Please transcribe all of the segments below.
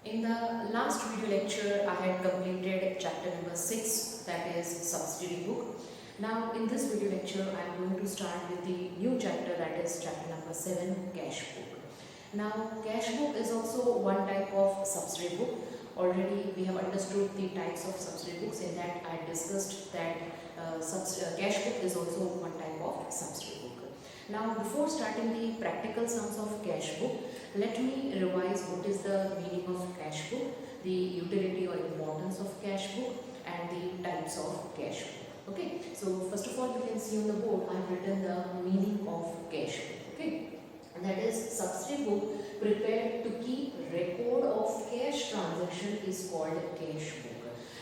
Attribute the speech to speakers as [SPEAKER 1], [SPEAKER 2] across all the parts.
[SPEAKER 1] In the last video lecture, I had completed chapter number 6, that is subsidiary book. Now in this video lecture, I am going to start with the new chapter, that is chapter number 7, cash book. Now cash book is also one type of subsidiary book. Already we have understood the types of subsidiary books. In that I discussed that cash book is also one type of subsidiary book. Now before starting the practical sums of cash book, let me revise what is the meaning of cash book, the utility or importance of cash book, and the types of cash book. Okay, so first of all, you can see on the board I have written the meaning of cash book. Okay, and that is subsidiary book prepared to keep record of cash transaction is called cash book.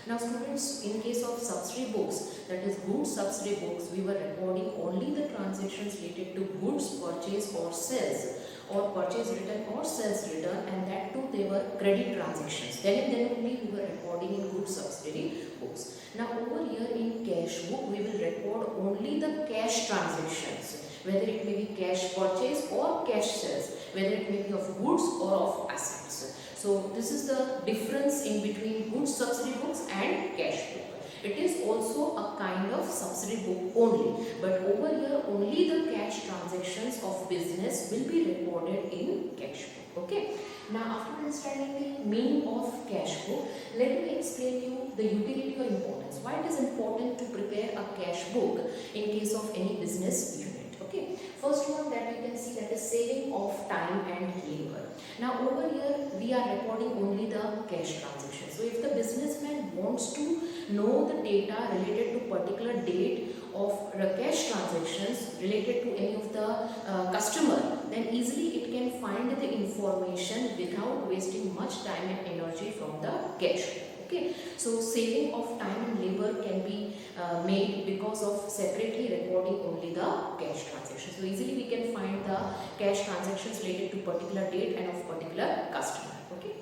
[SPEAKER 1] Now students, in case of subsidiary books, that is goods subsidiary books, we were recording only the transactions related to goods purchase or sales, or purchase return or sales return, and that too they were credit transactions. Then only we were recording in goods subsidiary books. Now over here in cash book, we will record only the cash transactions, whether it may be cash purchase or cash sales, whether it may be of goods or of assets. So this is the difference in between goods subsidiary books and cash book. It is also a kind of subsidiary book only, but over here only the cash transactions of business will be recorded in cash book. Okay. Now after understanding the meaning of cash book, let me explain you the utility or importance. Why it is important to prepare a cash book in case of any business unit. Okay. First one that you can see, that is saving of time and labor. Now over here we are recording only the cash transaction. So if the businessman wants to know the data related to particular date of cash transactions related to any of the customer, then easily it can find the information without wasting much time and energy from the cash. Okay, so saving of time and labor can be made because of separately recording only the cash transactions. So easily we can find the cash transactions related to particular date and of particular customer. Okay.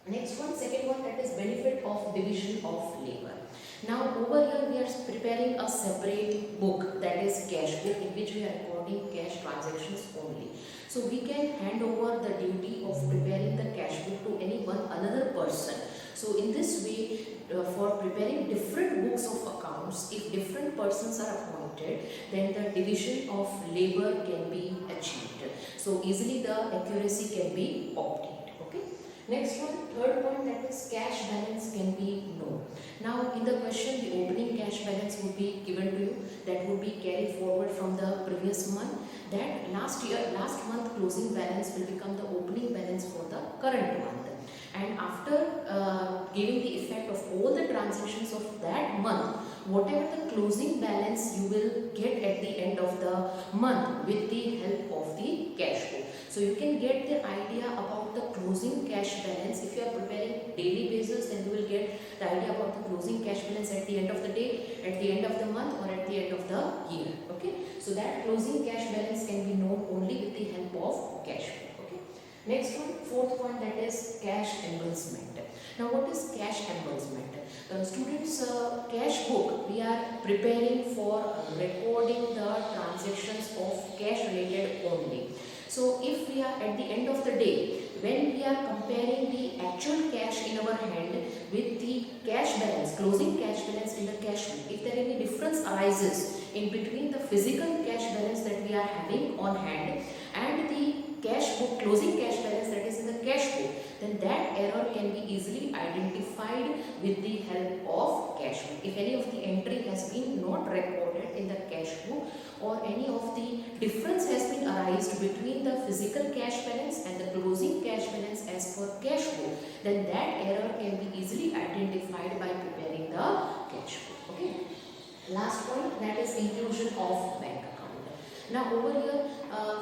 [SPEAKER 1] Next one, second one, that is benefit of division of labor. Now over here we are preparing a separate book, that is cash book, in which we are recording cash transactions only. So we can hand over the duty of preparing the cash book to another person. So in this way, for preparing different books of accounts, if different persons are appointed, then the division of labor can be achieved. So easily the accuracy can be obtained. Okay. Next one, third point, that is cash balance can be known. Now in the question, the opening cash balance would be given to you, that would be carried forward from the previous month. That last month closing balance will become the opening balance for the current month. And after giving the effect of all the transactions of that month, whatever the closing balance you will get at the end of the month with the help of the cash book. So you can get the idea about the closing cash balance. If you are preparing daily basis, then you will get the idea about the closing cash balance at the end of the day, at the end of the month, or at the end of the year. Okay. So that closing cash balance can be known only with the help of cash book. Next one, fourth point, that is cash embezzlement. Now what is cash embezzlement? Students, cash book we are preparing for recording the transactions of cash related only. So if we are at the end of the day, when we are comparing the actual cash in our hand with the cash balance, closing cash balance in the cash book, if there any difference arises in between the physical cash balance that we are having on hand and the cash book, closing cash balance that is in the cash book, then that error can be easily identified with the help of cash book. If any of the entry has been not recorded in the cash book, or any of the difference has been arised between the physical cash balance and the closing cash balance as per cash book, then that error can be easily identified by preparing the cash book. Okay. Last point, that is inclusion of bank account. Now over here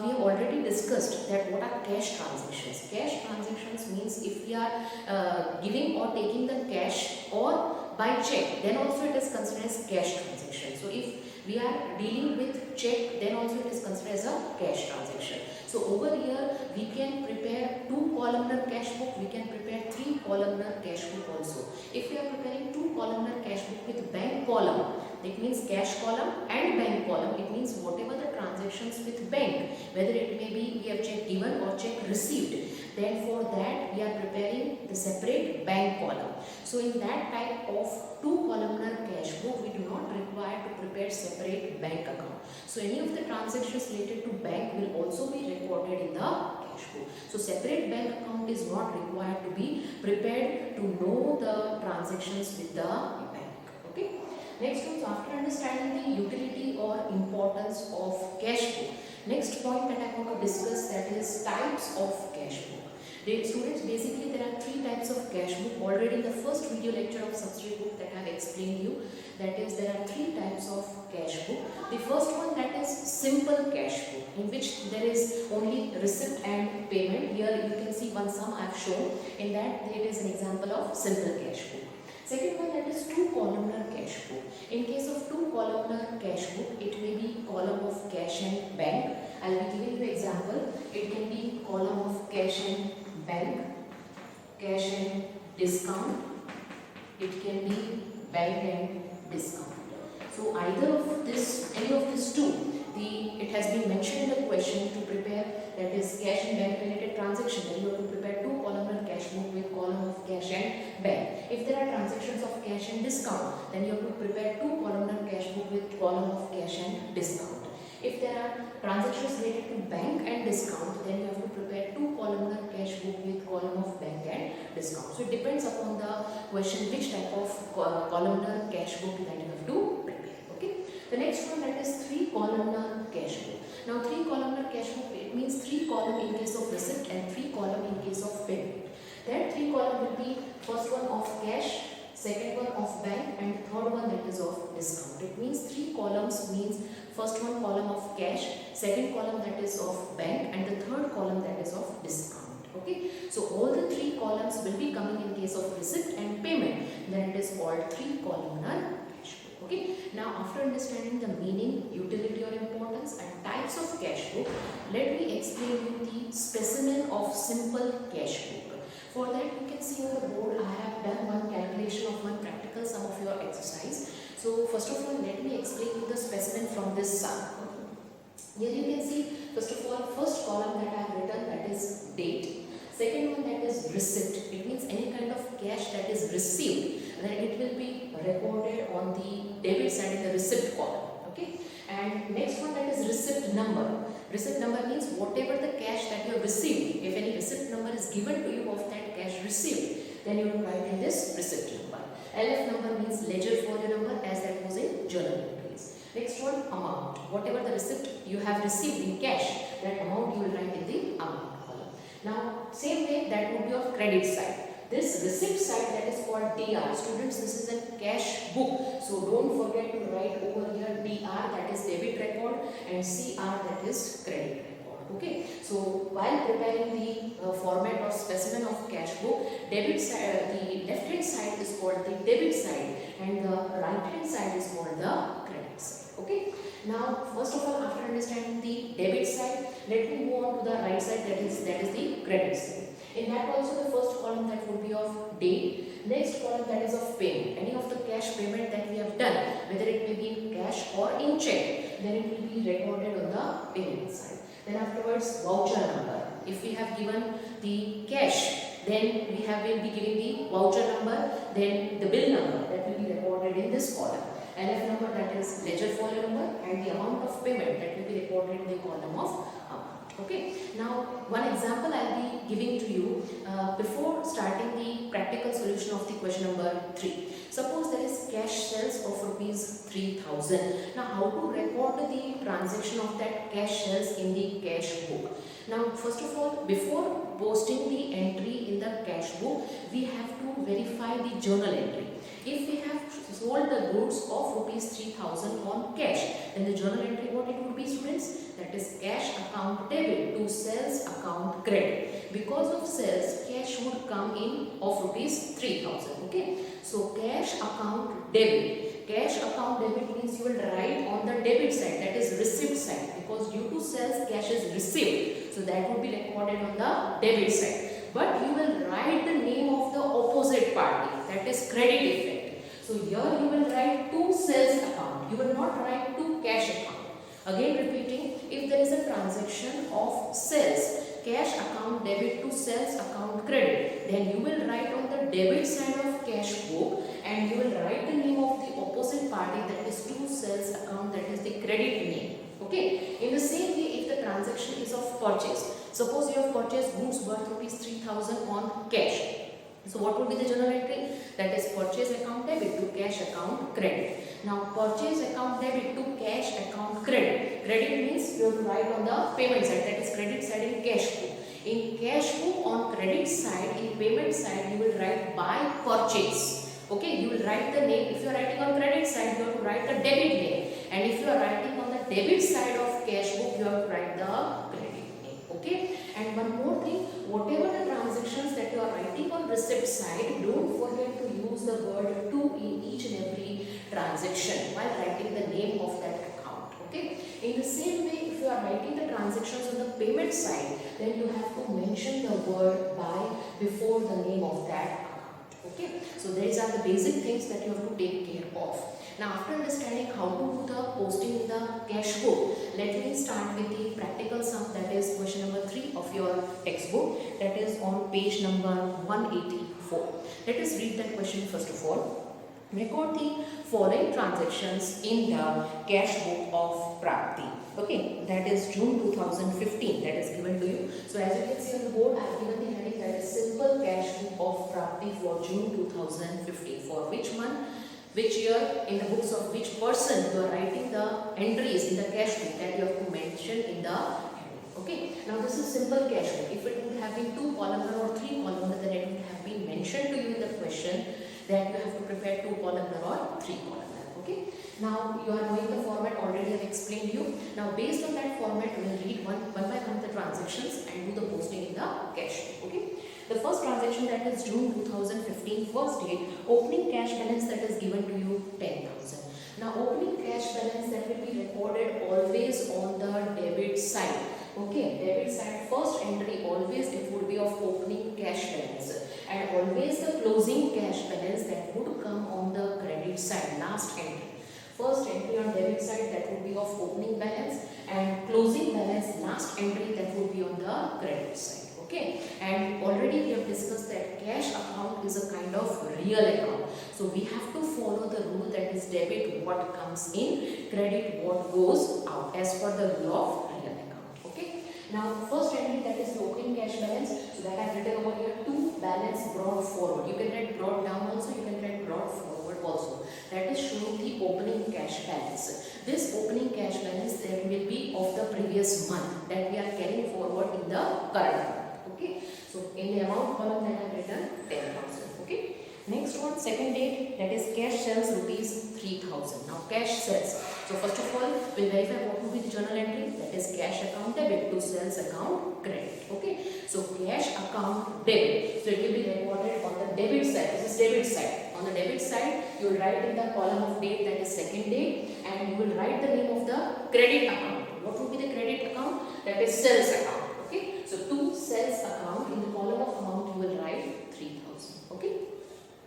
[SPEAKER 1] we have already discussed that what are cash transactions. Cash transactions means if we are giving or taking the cash or by check, then also it is considered as cash transaction. So if we are dealing with check, then also it is considered as a cash transaction. So over here we can prepare 2 columnar cash book, we can prepare 3 columnar cash book also. If we are preparing 2 columnar cash book with bank column, it means cash column and bank column, it means whatever the transactions with bank, whether it may be we have check given or check received, then for that we are preparing the separate bank column. So in that type of two columnar cash book, we do not require to prepare separate bank account. So any of the transactions related to bank will also be recorded in the cash book. So separate bank account is not required to be prepared to know the transactions with the bank. Okay. Next one, after understanding the utility or importance of cash book, next point that I want to discuss, that is types of cash book. Students, basically there are three types of cash book. Already in the first video lecture of subsidiary book that I have explained you, that is there are three types of cash book. The first one, that is simple cash book, in which there is only receipt and payment. Here you can see one sum I have shown. In that it is an example of simple cash book. Second one, that is two columnar cash book. In case of two columnar cash book, it may be column of cash and bank. I will be giving you example. It can be column of cash and bank, cash and discount. It can be bank and discount. So either of this, any of these two, it has been mentioned in the question to prepare, that is cash and bank related transaction. Then you have to prepare two columnar cash book with column of cash and bank. If there are transactions of cash and discount, then you have to prepare two columnar cash book with column of cash and discount. If there are transactions related to bank and discount, then you have to prepare two columnar cash book with column of bank and discount. So it depends upon the question which type of columnar cash book that you have to prepare. Okay. The next one, that is three columnar cash book. Now three columnar cash book, it means three column in case of receipt and three column in case of payment. That three column will be first one of cash, second one of bank, and third one that is of discount. It means three columns means first one column of cash, second column that is of bank, and the third column that is of discount. Okay, so all the three columns will be coming in case of receipt and payment. Then it is called three columnar cash book. Okay, now after understanding the meaning, utility or importance and types of cash book, let me explain you the specimen of simple cash book. For that, you can see on the board I have done one calculation of one practical sum of your exercise. So first of all, let me explain you the specimen from this sum. Here you can see, first of all, first column that I have written, that is date. Second one, that is receipt. It means any kind of cash that is received, then it will be recorded on the debit side in the receipt column. Okay. And next one, that is receipt number. Receipt number means whatever the cash that you have received. If any receipt number is given to you of that cash received, then you will write in this receipt number. LF number means ledger folio number, as that was in journal entries. Next one, amount. Whatever the receipt you have received in cash, that amount you will write in the amount column. Now, same way that would be of credit side. This receipt side, that is called DR. Students, this is a cash book. So don't forget to write over here DR, that is debit record, and CR, that is credit record. Okay. So while preparing the format or specimen of cash book, debit side, the left hand side is called the debit side, and the right hand side is called the credit side. Okay. Now, first of all, after understanding the debit side, let me move on to the right side, that is the credit side. In that also, the first column that would be of date, next column that is of payment. Any of the cash payment that we have done, whether it may be in cash or in check, then it will be recorded on the payment side. Then afterwards, voucher number. If we have given the cash, then we will be giving the voucher number, then the bill number that will be recorded in this column. LF number, that is ledger folio number, and the amount of payment that will be recorded in the column of amount. Okay. Now, one example I will be giving to you before starting the practical solution of the question number 3. Suppose there is cash sales of rupees 3000. Now, how to record the transaction of that cash sales in the cash book? Now, first of all, before posting the entry in the cash book, we have to verify the journal entry. If we have sold the goods of rupees 3000 on cash, then the journal entry, what it would be, students? That is cash account debit to sales account credit. Because of sales, cash would come in of rupees 3000. Okay. So cash account debit. Cash account debit means you will write on the debit side, that is receipt side, because due to sales cash is received. So that would be recorded on the debit side. But you will write the name of the opposite party, that is credit effect. So here you will write to sales account. You will not write to cash account. Again repeating, if there is a transaction of sales, cash account debit to sales account credit, then you will write on the debit side of cash book and you will write the name of the opposite party, that is two sales account, that is the credit name. Okay. In the same way, if the transaction is of purchase, suppose you have purchased goods worth rupees 3,000 on cash. So what would be the journal entry? That is purchase account debit to cash account credit. Now purchase account debit to cash account credit. Credit means you have to write on the payment side, that is credit side in cash book. In cash book on credit side, in payment side you will write by purchase. Okay, you will write the name. If you are writing on credit side, you have to write the debit name. And if you are writing on the debit side of cash book, you have to write the credit name. Okay. And one more thing, whatever the transactions that you are writing on receipt side, don't forget to use the word to in each and every transaction while writing the name of that account. Okay. In the same way, if you are writing the transactions on the payment side, then you have to mention the word by before the name of that account. Okay. So these are the basic things that you have to take care of. Now after understanding how to do the posting in the cash book, let me start with the practical sum, that is question number 3 of your textbook, that is on page number 184. Let us read that question first of all. Record the following transactions in the cash book of Prapti. Okay, that is June 2015, that is given to you. So as you can see on the board, I have given the heading, that is simple cash book of Prapti for June 2015. For which month, which year, in the books of which person you are writing the entries in the cash book, that you have to mention in the heading. Okay, now this is simple cash book. If it would have been 2 columnar or 3 columnar, then it would have been mentioned to you in the question that you have to prepare 2 columnar or 3 columnar. Okay, now you are knowing the format already. I have explained you. Now based on that format, we will read one by one the transactions and do the posting in the cash book. Okay. The first transaction, that is June 2015, first date, opening cash balance, that is given to you 10,000. Now opening cash balance, that will be recorded always on the debit side. Okay, debit side, first entry always it would be of opening cash balance, and always the closing cash balance that would come on the credit side, last entry. First entry on debit side, that would be of opening balance, and closing balance, last entry, that would be on the credit side. Okay, and already we have discussed that cash account is a kind of real account. So we have to follow the rule, that is debit what comes in, credit what goes out, as per the rule of real account. Okay. Now first entry, that is the opening cash balance. So that I have written over here, to balance brought forward. You can write brought down also, you can write brought forward also. That is showing the opening cash balance. This opening cash balance that will be of the previous month that we are carrying forward in the current month. Okay, so in the amount column that I have written 10,000. Okay, next one, second date, that is cash sells rupees 3,000. Now cash sells. So first of all, we'll verify what will be the journal entry, that is cash account debit to sales account credit. Okay, so cash account debit. So it will be recorded on the debit side. This is debit side. On the debit side, you will write in the column of date, that is second date, and you will write the name of the credit account. What would be the credit account? That is sales account. Okay, so to sales account, in the column of amount you will write 3,000. Okay,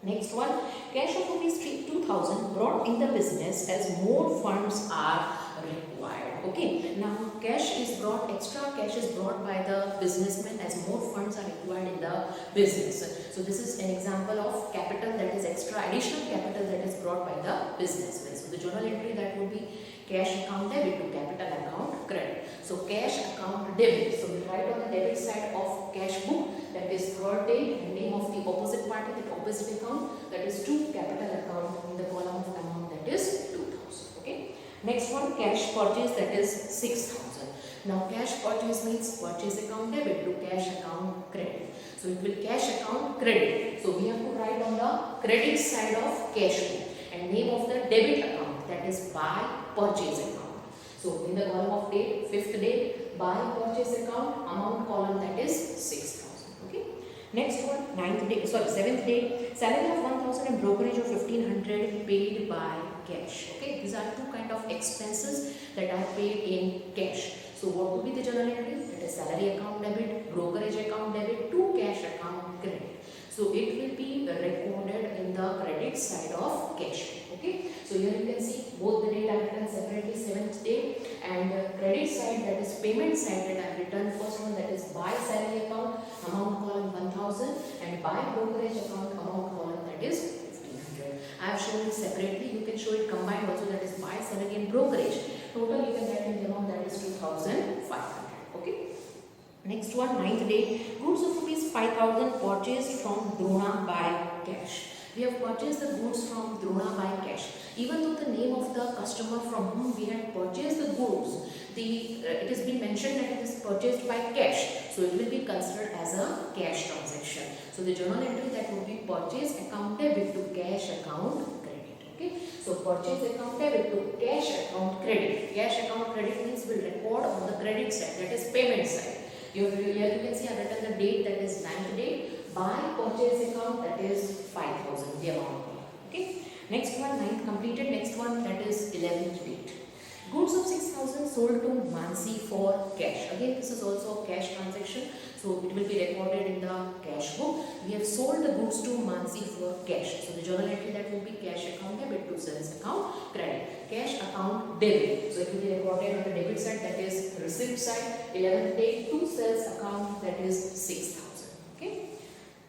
[SPEAKER 1] next one, cash of rupees 2,000 brought in the business as more funds are required. Okay, now cash is brought, extra cash is brought by the businessman as more funds are required in the business. So this is an example of capital, that is extra additional capital that is brought by the businessman. So the journal entry, that would be cash account debit to capital account credit. So cash account debit. So we write on the debit side of cash book, that is third date, and name of the opposite party, that opposite account, that is to capital account, in the column of amount, that is 2,000. Okay. Next one, cash purchase, that is 6,000. Now cash purchase means purchase account debit to cash account credit. So it will cash account credit. So we have to write on the credit side of cash book, and name of the debit account, that is buy purchase account. So in the column of date, fifth date, buy purchase account, amount column, that is 6,000. Okay. Next one, seventh date, salary of 1,000 and brokerage of 1,500 paid by cash. Okay, these are two kind of expenses that are paid in cash. So what would be the journal entry? That is salary account debit, brokerage account debit to cash account credit. So it will be recorded in the credit side of cash. Okay, so here you can see both the date I have written separately, 7th day, and credit side, that is payment side, that I have written first one, that is buy salary account, amount column 1000, and buy brokerage account, amount column, that is 1500. I have shown it separately. You can show it combined also, that is buy salary and brokerage. Total you can write in the amount, that is 2500. Okay. Next one, 9th day, goods of rupees 5000 purchased from Drona by cash. We have purchased the goods from Drona by cash. Even though the name of the customer from whom we had purchased the goods, it has been mentioned that it is purchased by cash, so it will be considered as a cash transaction. So the journal entry that would be purchase account debit to cash account credit. Okay, so purchase account debit to cash account credit. Cash account credit means will record on the credit side, that is payment side. Here you can see I have written the date, that is 9th day. Buy purchase account, that is 5000, the amount. Okay. Next one, 9th completed. Next one, that is 11th date. Goods of 6000 sold to Mansi for cash. Again, this is also a cash transaction, so it will be recorded in the cash book. We have sold the goods to Mansi for cash. So the journal entry that will be cash account debit to sales account credit. Cash account debit. So it will be recorded on the debit side, that is receipt side. 11th date to sales account, that is 6000. Okay.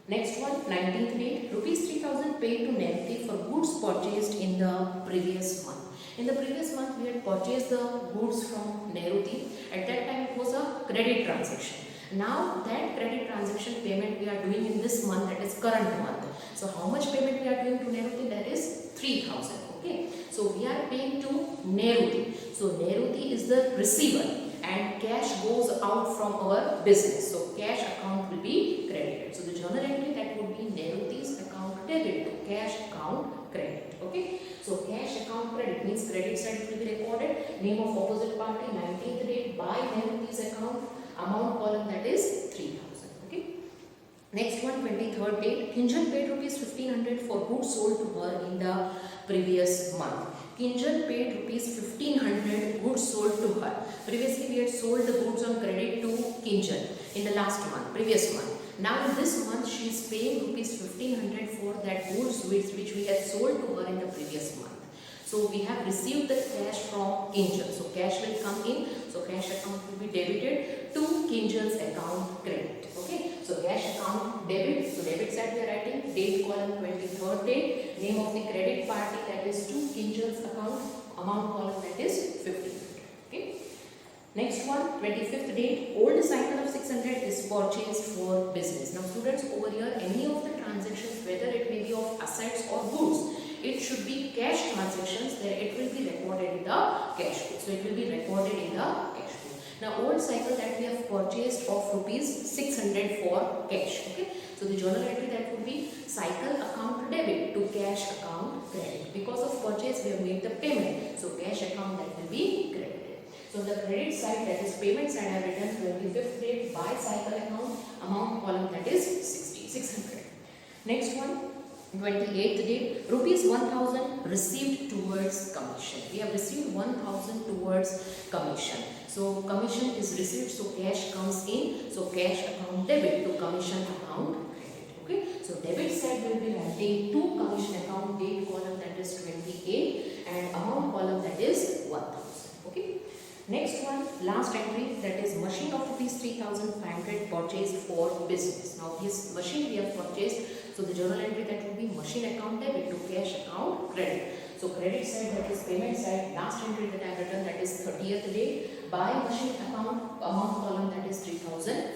[SPEAKER 1] Next one, 19th date, rupees 3000 paid to Neruti for goods purchased in the previous month. In the previous month, we had purchased the goods from Neruti. At that time, it was a credit transaction. Now, that credit transaction payment we are doing in this month, that is current month. So, how much payment we are doing to Neruti? That is 3000. Okay. So, we are paying to Neruti. So, Neruti is the receiver and cash goes out from our business. So, cash account will be credited. So, the journal entry that would be Neruti's account debit to cash account credit. Okay. So, cash account credit means credit side will be recorded. Name of opposite party, 19th date, buy Neruti's account, amount column, that is 3000. Okay. Next one, 23rd date, Kinjal paid rupees 1500 for goods sold to her in the previous month. Kinjal paid rupees 1500 goods sold to her. Previously, we had sold the goods on credit to Kinjal in the last month, previous month. Now in this month, she is paying rupees 1500 for that goods which we had sold to her in the previous month. So we have received the cash from Kinjal. So cash will come in. So cash account will be debited to Kinjal's account credit. Okay. So cash account debit. So debit side we are writing date column 23rd date. Name of the credit party, that is to Kinjal's account. Amount column, that is 1500. Okay. Next one, 25th date, old cycle of 600 is purchased for business. Now students, over here, any of the transactions, whether it may be of assets or goods, it should be cash transactions, then it will be recorded in the cash book. So it will be recorded in the cash book. Now old cycle that we have purchased of rupees 600 for cash. Okay. So the journal entry that would be cycle account debit to cash account credit. Because of purchase we have made the payment. So cash account that will be credited. So the credit side, that is payment side, I have written 25th date, buy cycle account, amount column, that is 600. Next one, 28th date, rupees 1000 received towards commission. We have received 1000 towards commission. So commission is received, so cash comes in. So cash account debit to commission account credit. Okay. So debit side will be writing to commission account, date column, that is 28, and amount column, that is 1000. Okay. Next one, last entry, that is machine of rupees 3500 purchased for business. Now this machine we have purchased, so the journal entry that will be machine account debit to cash account credit. So credit side, that is payment side, last entry that I have written, that is 30th day, buy machine account, amount column, that is 3500.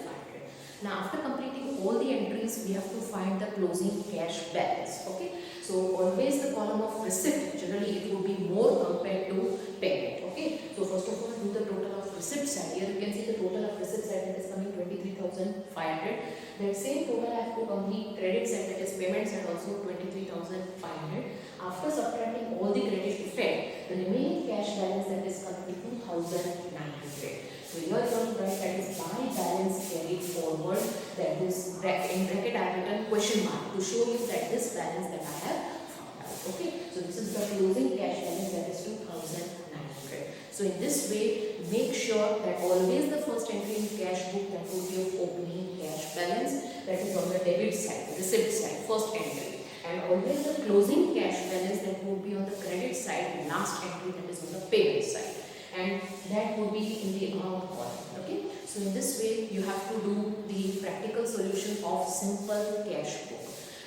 [SPEAKER 1] Now after completing all the entries, we have to find the closing cash balance. Okay. So always the column of receipt, generally it would be more compared to payment. Okay. So first of all, do the total of receipt side. Here you can see the total of receipt side, that is coming 23,500. That same total I have put on the credit side, that is payment side, also 23,500. After subtracting all the credit effect, the remaining cash balance, that is coming to 2,900. So here you will write, that is buy balance carried forward, that is in bracket I have written question mark to show you that this balance that I have found out. Okay. So this is the closing cash balance, that is 2,900. So in this way, make sure that always the first entry in cash book, that will be of opening cash balance, that is on the debit side, receipt side, first entry. and always the closing cash balance that would be on the credit side, last entry that is on the payment side, and that would be in the amount column. Okay, so in this way you have to do the practical solution of simple cash book.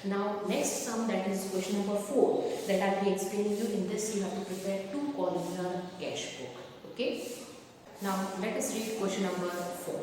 [SPEAKER 1] Now next sum, that is question number 4, that I will be explaining you. In this you have to prepare 2 columnar cash book. Okay, now let us read question number 4.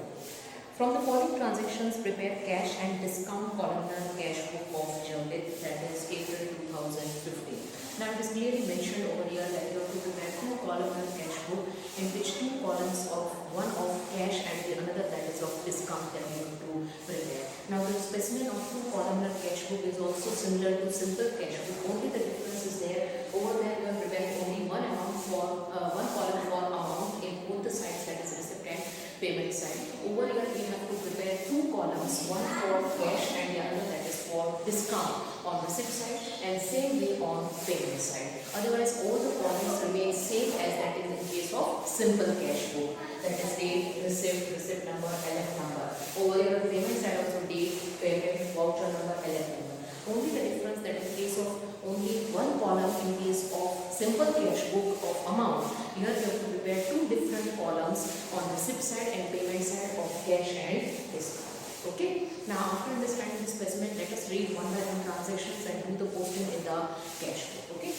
[SPEAKER 1] From the following transactions, prepare cash and discount columnar cash book of Javed, that is April 2015. Now it is clearly mentioned over here that you have to prepare 2 columnar cash book, in which 2 columns of one of cash and the another that is of discount that you have to prepare. Now the specimen of 2 columnar cash book is also similar to simple cash book. Only the difference is there. Over there you are preparing only one amount for one column for amount in both the sides, that is receipt and payment side. Over here we have to prepare 2 columns, one for cash and the other that is for discount on receipt side, and same way on payment side. Otherwise all the columns remain same as that is in case of simple cash book, that is date, receipt number, LF number. Over here payment side also date, payment, voucher number, LF number. Only the difference that in case of only one column in case of simple cash book of amount, here you have to prepare 2 different columns on receipt side and payment side of cash and discount. Okay, now after understanding the specimen, let us read one by one transactions and do the posting in the cash book. Okay,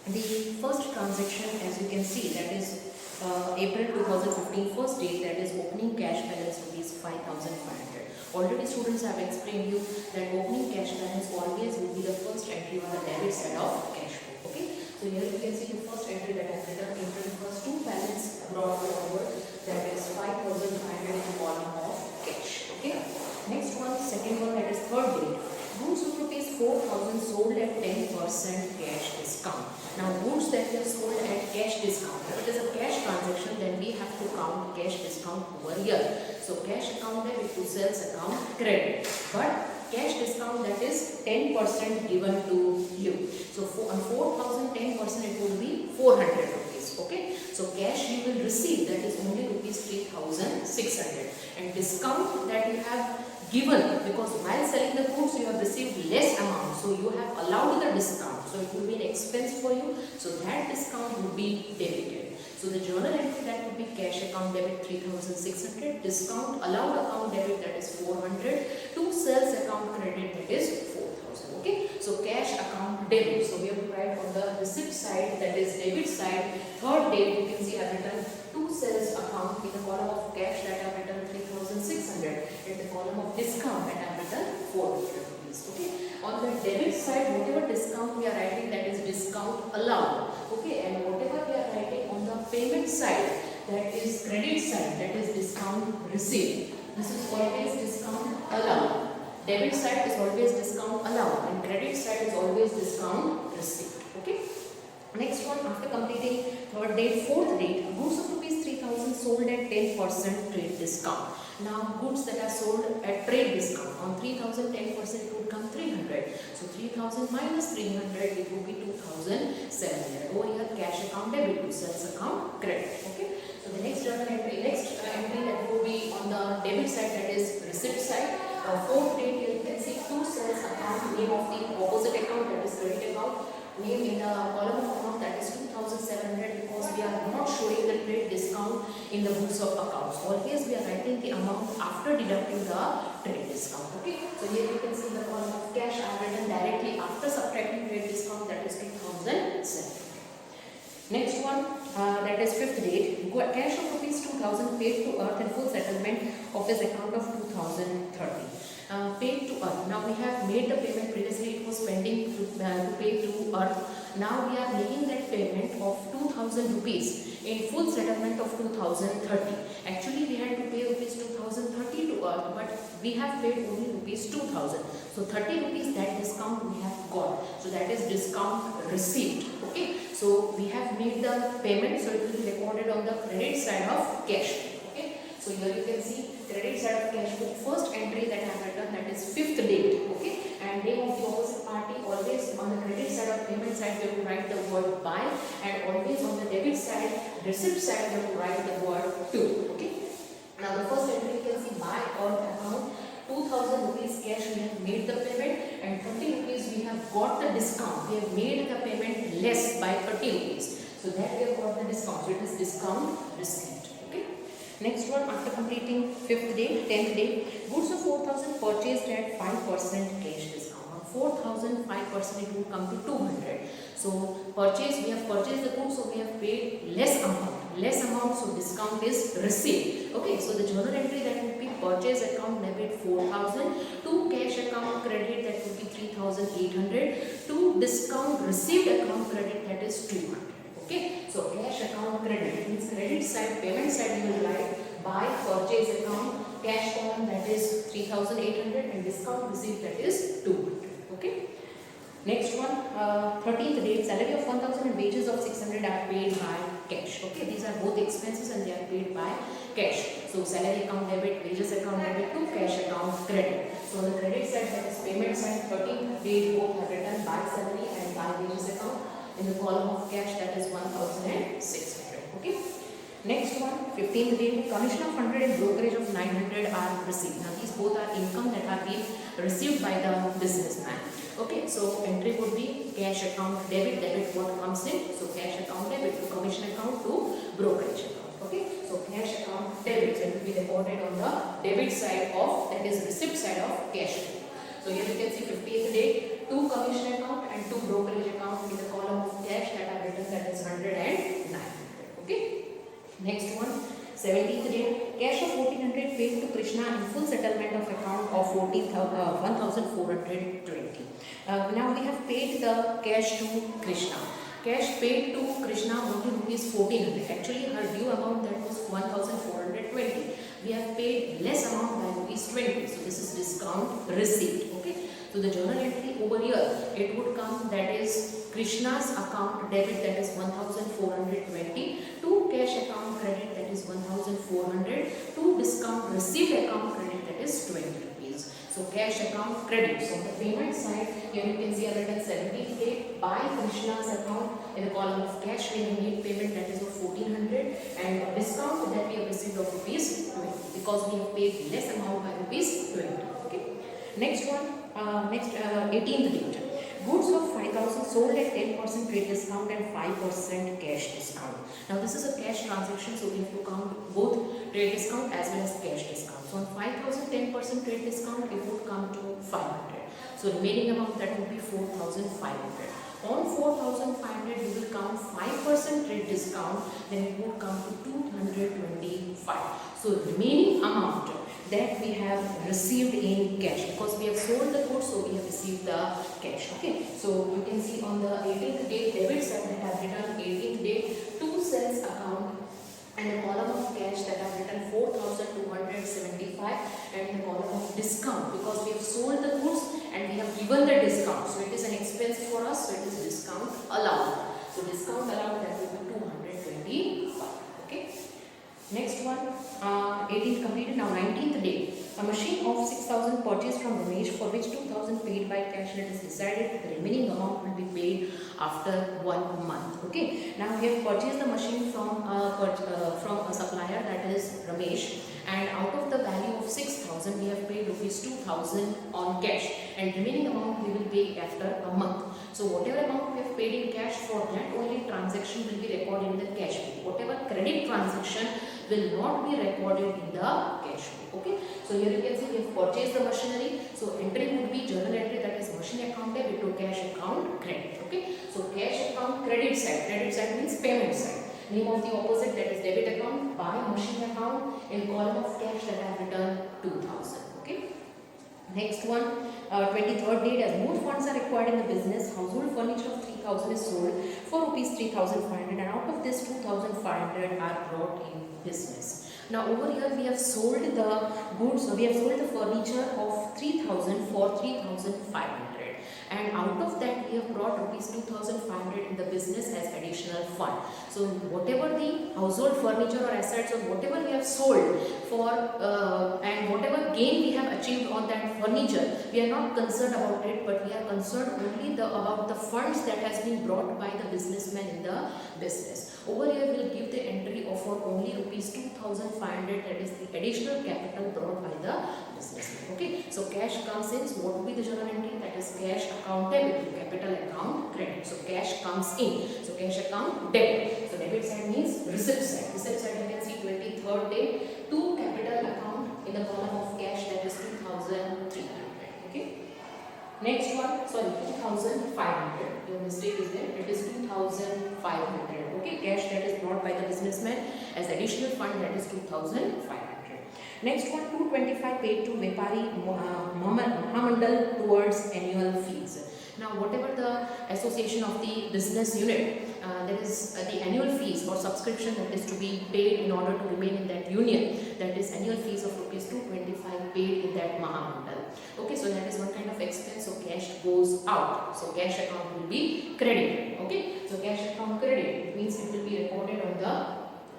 [SPEAKER 1] the first transaction, as you can see, that is April 2015, first date, that is opening cash balance rupees 5,500. Already students have explained you that opening cash balance always will be the first entry on the debit side of cash book. Okay, so here you can see the first entry that I have written, April 1st, 2 balance brought forward, that is 5,500 in the column of cash. Okay, next one, second one, that is third date, goods of rupees 4,000 sold at 10% cash discount. Now goods that we have sold at cash discount, if it is a cash transaction, then we have to count cash discount over here. So cash account debit to sales account credit, but cash discount, that is 10% given to you. So on 4,000, 10% it will be 400 rupees. Okay, so cash you will receive, that is only rupees 3,600, and discount that you have given, because while selling the goods you have received less amount, so you have allowed the discount, so it will be an expense for you, so that discount will be debited. So the journal entry, that would be cash account debit 3,600, discount allowed account debit, that is 400, to sales account credit, that is 4,000. Okay, so cash account debit, so we have to write on the receipt side, that is debit side, third date, you can see I have written to sales account, in the column of cash that I have written 3,600, in the column of discount that I have written 400 rupees. Okay, on the debit side, whatever discount we are writing, that is discount allowed. Okay, and whatever we are writing on the payment side, that is credit side, that is discount received. This is always discount allowed. Debit side is always discount allowed, and credit side is always discount received. Okay, next one, after completing third date, fourth date, goods of rupees 3,000 sold at 10% trade discount. Now goods that are sold at trade discount, on 3,000, 10% it would come 300. So 3,000 minus 300, it would be 2,700. Over here cash account debit to sales account credit. Okay, so the next journal entry, entry that would be on the debit side, that is receipt side. Fourth date, here you can see to sales account, name of the opposite account, that is credit account, name in the column of amount, that is 2,700, because we are not showing the trade discount in the books of accounts. Always we are writing the amount after deducting the trade discount. Okay, so here you can see the column of cash I have written directly after subtracting trade discount, that is 2,700. Next one, that is fifth date, cash of rupees 2,000 paid to earth in full settlement of this account of 2030. Paid to earth. Now we have made the payment, previously it was pending to pay to earth. Now we are making that payment of 2,000 rupees in full settlement of 2030. Actually we had to pay rupees 2,030 to earth, but we have paid only rupees 2,000. So 30 rupees that discount we have got. So that is discount received. Okay, so we have made the payment, so it will be recorded on the credit side of cash. Okay, so here you can see credit side of cash book, first entry that I have written, that is fifth date. Okay, and name of the opposite party, always on the credit side of payment side we have to write the word buy, and always on the debit side, receipt side we have to write the word to. Okay, now the first entry you can see buy or account, 2,000 rupees cash we have made the payment, and 30 rupees we have got the discount. We have made the payment less by 30 rupees. So that we have got the discount. So it is discount received. Okay. Next one, after completing 5th day, 10th day, goods of 4,000 purchased at 5% cash discount. On 4,000, 5% it would come to 200. So we have purchased the goods, so we have paid less amount, so discount is received. Okay, so the journal entry that would be purchase account debit 4,000, to cash account credit that would be 3,800, to discount received account credit that is 200. Okay, so cash account credit means credit side, payment side you will write by purchase account, cash column that is 3,800 and discount received that is 200. Okay. Next one, 13th date, salary of 1,000 and wages of 600 are paid by cash. Okay, these are both expenses and they are paid by cash. So salary account debit, wages account debit to cash account credit. So on the credit side, that is payment side, 13th date both are written by salary and by wages account. In the column of cash, that is 1,600. Okay. Next one, 15th date, commission of 100 and brokerage of 900 are received. Now these both are income that are being received by the businessman. Okay, so entry would be cash account debit what comes in. So cash account debit to commission account to brokerage account. Okay, so cash account debit will be recorded on the debit side of, that is receipt side of cash flow. So here you can see 15th date, 2 commission account and 2 brokerage account in the column of cash that are written, that is 100 and 900. Okay. Next one, 17th date, cash of 1400 paid to Krishna in full settlement of account of 1,420. Now we have paid the cash to Krishna. Cash paid to Krishna only rupees 1400. Actually her due amount that was 1,420. We have paid less amount by rupees 20. So this is discount received. Okay. So the journal entry over here, it would come, that is Krishna's account debit, that is 1,420, to cash account credit, that is 1,400, to discount received account credit, that is 20 rupees. So cash account credit. So on the payment side, here you can see I written 17th date by Krishna's account. In the column of cash, we have made payment that is of 1,400 and discount that we have received of rupees 20 because we have paid less amount by rupees 20. Okay. Next one. 18th date, goods of 5,000 sold at 10% trade discount and 5% cash discount. Now this is a cash transaction, so we have to count both trade discount as well as cash discount. So on 5,000 10% trade discount, it would come to 500. So remaining amount that would be 4,500. On 4,500 we will count 5% trade discount, then it would come to 225. So remaining amount that we have received in cash, because we have sold the goods, so we have received the cash. Okay, so you can see on the 18th date debit side that have written 18th date 2 sales account and the column of cash that have written 4,275 and the column of discount because we have sold the goods and we have given the discount, so it is an expense for us, so it is discount allowed. So discount allowed, that will be 225. Okay. Next one, 18th completed. Now 19th day, a machine of 6,000 purchased from Ramesh, for which 2,000 paid by cash, and it is decided that the remaining amount will be paid after 1 month. Okay. Now we have purchased the machine from a supplier, that is Ramesh, and out of the value of 6,000 we have paid rupees 2,000 on cash, and remaining amount we will pay after a month. So whatever amount we have paid in cash, for that only transaction will be recorded in the cash book. Whatever credit transaction will not be recorded in the cash book. Okay. So here you can see we have purchased the machinery. So entry would be journal entry, that is machine account debit to cash account credit. Okay. So cash account credit side. Credit side means payment side. Name of the opposite, that is debit account by machine account in column of cash that have returned 2,000. Okay. Next one, 23rd date, as more funds are required in the business, household furniture of 3,000 is sold for rupees 3,500 and out of this 2,500 are brought in business. Now over here we have sold the goods, we have sold the furniture of 3,000 for 3,500 and out of that we have brought rupees 2,500 in the business as additional fund. So whatever the household furniture or assets or whatever we have sold for and whatever gain we have achieved on that furniture, we are not concerned about it, but we are concerned only about the funds that has been brought by the businessman in the business. Over here we will give the entry of for only rupees 2,500, that is the additional capital brought by the businessman. Okay, so cash comes in. So what will be the journal entry? That is cash account debit to capital comes in. So cash account debit. So debit side means receipt side. Receipt side you can see 23rd date to capital account in the column of cash, that is 2300. Okay. Next one, sorry, 2500. Your mistake is there. It is 2500. Okay, cash that is brought by the businessman as additional fund, that is 2500. Next one, 225 paid to Vepari Mahamandal towards annual fees. Now, whatever the association of the business unit, there is the annual fees or subscription that is to be paid in order to remain in that union. That is annual fees of rupees 225 paid in that Mahamandal. Okay, so that is one kind of expense. So cash goes out. So cash account will be credited. Okay, so cash account credit means it will be recorded on the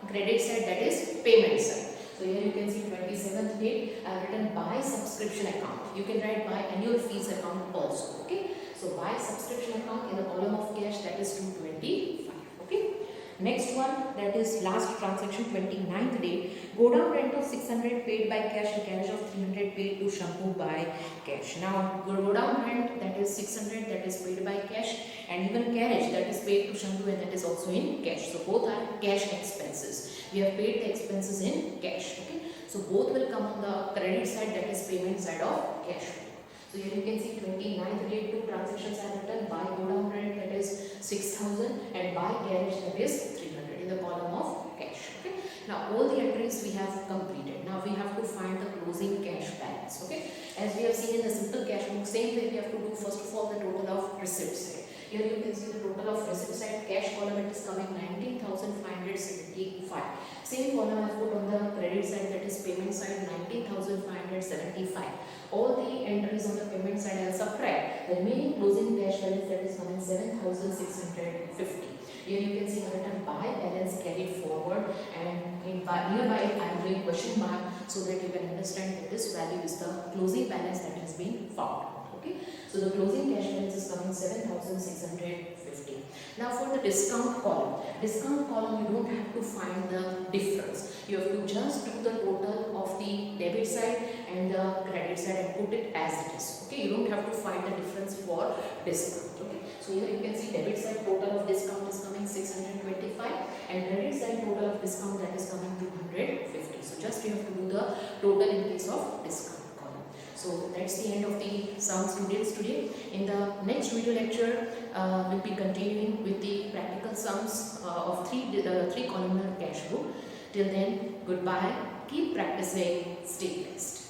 [SPEAKER 1] credit side, that is payment side. So here you can see 27th date I have written by subscription account. You can write by annual fees account also. Okay. So by subscription account in the column of cash, that is 225. Okay. Next one, that is last transaction, 29th date. Go down rent of 600 paid by cash and carriage of 300 paid to Shampoo by cash. Now go down rent, that is 600, that is paid by cash, and even carriage that is paid to Shampoo, and that is also in cash. So both are cash expenses. We have paid the expenses in cash. Okay. So both will come on the credit side, that is payment side of cash. So here you can see 29th date, two transactions are written. By go down rent, that is 6000, and by carriage, that is 300 in the column of cash. Okay. Now all the entries we have completed. Now we have to find the closing cash balance. Okay. As we have seen in the simple cash book, same way we have to do first of all the total of receipts side. Here you can see the total of receipt side, cash column, it is coming 19,575. Same column I have put on the credit side, that is payment side, 19,575. All the entries on the payment side I will subtract. The remaining closing cash balance, that is coming 7,650. Here you can see the written by balance carried forward, and nearby I am doing question mark so that you can understand that this value is the closing balance that has been found. Okay. So the closing cash balance is coming 7,650. Now for the discount column you don't have to find the difference. You have to just do the total of the debit side and the credit side and put it as it is. Okay, you don't have to find the difference for discount. Okay, so here you can see debit side total of discount is coming 625 and credit side total of discount, that is coming 250. So just you have to do the total in case of discount. So that's the end of the sum, students, today. In the next video lecture, we'll be continuing with the practical sums of three columnar cash book. Till then, goodbye. Keep practicing. Stay blessed.